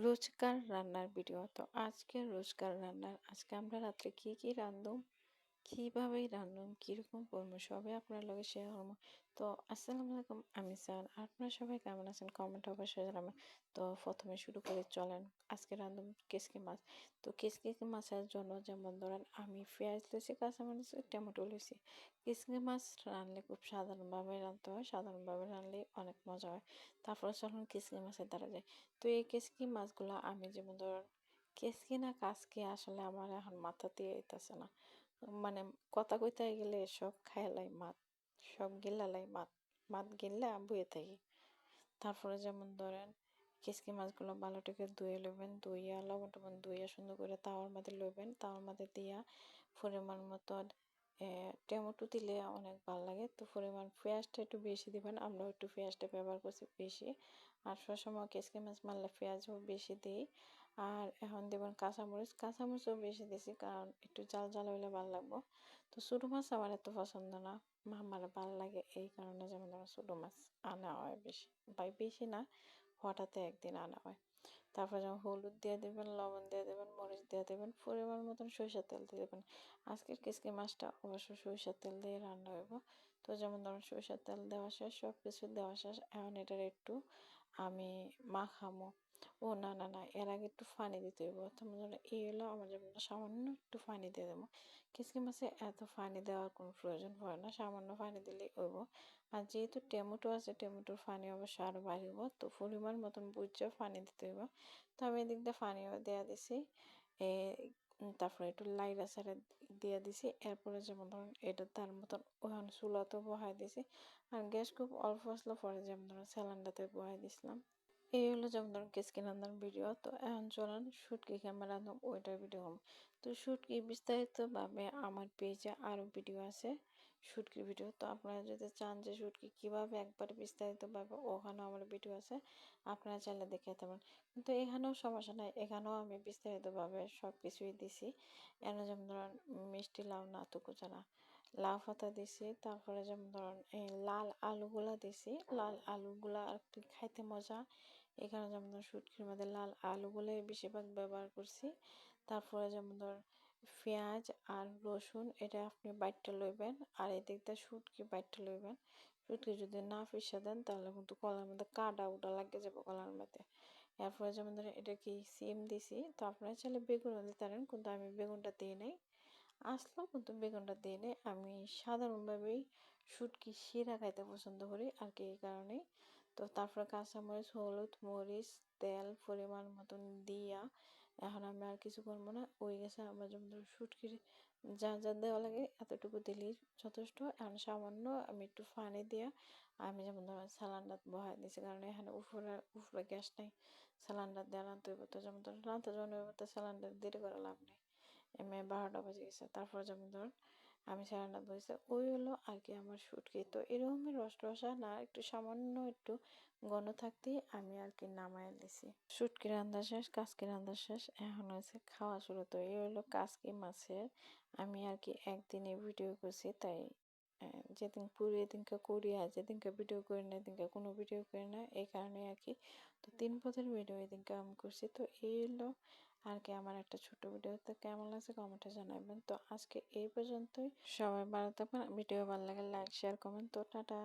রোজকার রান্নার ভিডিও। তো আজকে রোজকার রান্নার আজকে আমরা রাত্রে কি রান্ধুম, কিভাবে রান্ধুম, কিরকম করবো সবই আপনার লগে শেয়ার করবো। তো আসসালামু আলাইকুম, আমি স্যার। আপনারা সবাই কেমন আছেন কমেন্ট অবশ্যই জানাবেন। তো প্রথমে শুরু করে চলেন। আজকে রান্ধুম কেসকি মাছ। তো কেসকি মাছের জন্য যেমন ধরেন আমি পেঁয়াজ লইছি, কাঁচামরিচ, টমেটো লইছি। কেসকি মাছ রানলে খুব সাধারণভাবে রাঁধতে হয়, সাধারণভাবে রানলে অনেক মজা হয়। তারপরে চলুন কেসকি মাছের দ্বারা যায়। তো এই কেসকি মাছগুলো আমি যেমন ধরেন কেসকি না কাসকি আসলে আমার এখন মাথাতেই আইতাছে না। মানে কথা কইতে গেলে সব খায়ালাই মাত, সব গিলালাই মাত, মাত গিললে বইয়ে থাকি। তারপরে যেমন ধরেন কেসকি মাছগুলো ভালোটাকে ধুয়ে লইবেন, ধুইয়া লবণ টবণ ধুইয়া সুন্দর করে তাওয়ার মধ্যে লইবেন, তাওয়ার মধ্যে দিয়া পরিমাণ মতো টমেটো দিলে অনেক ভালো লাগে। তো পরিমাণ পেঁয়াজটা একটু বেশি দিবেন, আমরাও একটু পেঁয়াজটা ব্যবহার করছি বেশি। আর সবসময় কেসকি মাছ মারলে পেঁয়াজও বেশি দিই। আর এখন দেবেন কাঁচামরিচ, কাঁচামরিচও বেশি দিছি কারণ একটু জাল জাল হইলে ভালো লাগবো। তো ছোটো মাছ আমার এত পছন্দ না, আমার ভালো লাগে এই কারণে যেমন ধরো ছোটো মাছ আনা হয় বেশি, বেশি না, হঠাৎ একদিন আনা হয়। তারপর যেমন হলুদ দিয়ে দেবেন, লবণ দিয়ে দেবেন, মরিচ দিয়ে দেবেন, পরিমাণ মতন সরিষার তেল দিয়ে দেবেন। আজকের কেসকি মাছটা অবশ্য সরিষার তেল দিয়ে রান্না হইব। তো যেমন ধরুন সরিষার তেল দেওয়া শেষ, সব কিছু দেওয়া শেষ, এখন এটার একটু আমি মাখামো। ও না না না, এর আগে একটু পানি দিতে হইব। তেমন ধরুন এই হলো আমার যেমন সামান্য একটু পানি দিয়ে দেবো। কেসকি মাছে এত পানি দেওয়ার কোনো প্রয়োজন পড়ে না, সামান্য পানি দিলেই হইব। আর যেহেতু টমেটো আছে, টমেটোর পানি অবশ্য আরও বাড়িব, তো পরিমাণ মতন বুঝে পানি দিতে হইব। তো আমি এদিক দিয়ে পানিও দেওয়া দিছি। এ তারপরে একটু লাইরা সারা দিয়ে দিছি। এরপরে যেমন ধরুন এটা তার মতন ওখানে চুলাতেও বহাই দিছি। আর গ্যাস খুব অল্প আসলে পরে যেমন ধরুন স্যালান্ডাতে বহাই দিছিলাম। এই হলো যেমন ধরুন কেসকি রান্নার ভিডিও। তো এখন চলেন শুটকি কেমন রান্ধব ওইটার ভিডিও হম। তো শুটকি বিস্তারিত ভাবে আমার পেজে আরো ভিডিও আছে শুটকির ভিডিও। তো আপনারা যদি চান যে শুটকি কিভাবে একবার বিস্তারিত ভাবে, ওখানেও আমার ভিডিও আছে, আপনারা চাইলে দেখে যেতে পারেন। কিন্তু এখানেও সমস্যা নাই, এখানেও আমি বিস্তারিত ভাবে সব কিছুই দিছি। এখানে যেমন ধরুন মিষ্টি লাউ নাতুকু চারা, লাউ পাতা দিছি। তারপরে যেমন ধরুন এই লাল আলুগুলা দিছি, লাল আলুগুলা আর একটু খাইতে মজা, এখানে যেমন ধর শুটকির মধ্যে লাল আলুগুলোই বেশিরভাগ ব্যবহার করছি। তারপরে যেমন ধর পেঁয়াজ আর রসুন এটা আপনি বাইটটা লইবেন, আর এদিক দিয়ে শুটকি বাইটটা লইবেন। শুটকি যদি না পিষে দেন তাহলে কিন্তু কলার মধ্যে কাটা উটা লাগে যাবে কলার মধ্যে। এরপরে যেমন ধরেন এটা কি সিম দিছি, তো আপনারা চাইলে বেগুনও দিতে পারেন, কিন্তু আমি বেগুনটা দিই নাই। আসলো কিন্তু বেগুনটা দিয়ে নেই, আমি সাধারণভাবেই শুটকি শিরা খাইতে পছন্দ করি আর কি, এই কারণেই। তো তারপরে কাঁচামরিচ, হলুদ, মরিচ, তেল পরিমাণ মতন দিয়া এখন আমি আর কিছু করবো না, ওই গেছে আমার যেমন ধরো শুটকির যা যা দেওয়া লাগে এতটুকু দিলেই যথেষ্ট। এখন সামান্য আমি একটু পানি দিয়া আমি যেমন ধরো সিলিন্ডার বহাই দিয়েছি, কারণ এখানে উপরে উপরে গ্যাস নেই, সিলিন্ডার দিয়ে রাঁধতে হইব। তো যেমন ধরো রাঁধতে যখন হইব তো সিলিন্ডার দেরি করে লাভ নেই। 12টা বেজে গেছে। তারপর যেমন ধরুন আমি সারাটা বসে ওই হলো আর কি আমার শুটকি। তো এরকমই রস রসা না, একটু সামান্য একটু ঘন থাকতেই আমি আর কি নামায় দিছি। শুটকি রান্না শেষ, কাসকি রান্না শেষ, এখন হয়েছে খাওয়া শুরু। তো এই হলো কাসকি মাছের আমি আর কি একদিনে ভিডিও করছি, তাই যেদিন পুরো এদিনকে করি আর যেদিনকে ভিডিও করি না এদিনকে কোনো ভিডিও করি না, এই কারণে আর কি। তো 3 পদের ভিডিও এদিনকে আমি করছি। তো এই হলো আর কি আমার একটা ছোট ভিডিও। তো কেমন লাগছে কমেন্টে জানাবেন। তো আজকে এই পর্যন্তই, সবাই ভালো থাকবেন, ভিডিও ভালো লাগে লাইক শেয়ার কমেন্ট। তো টাটা।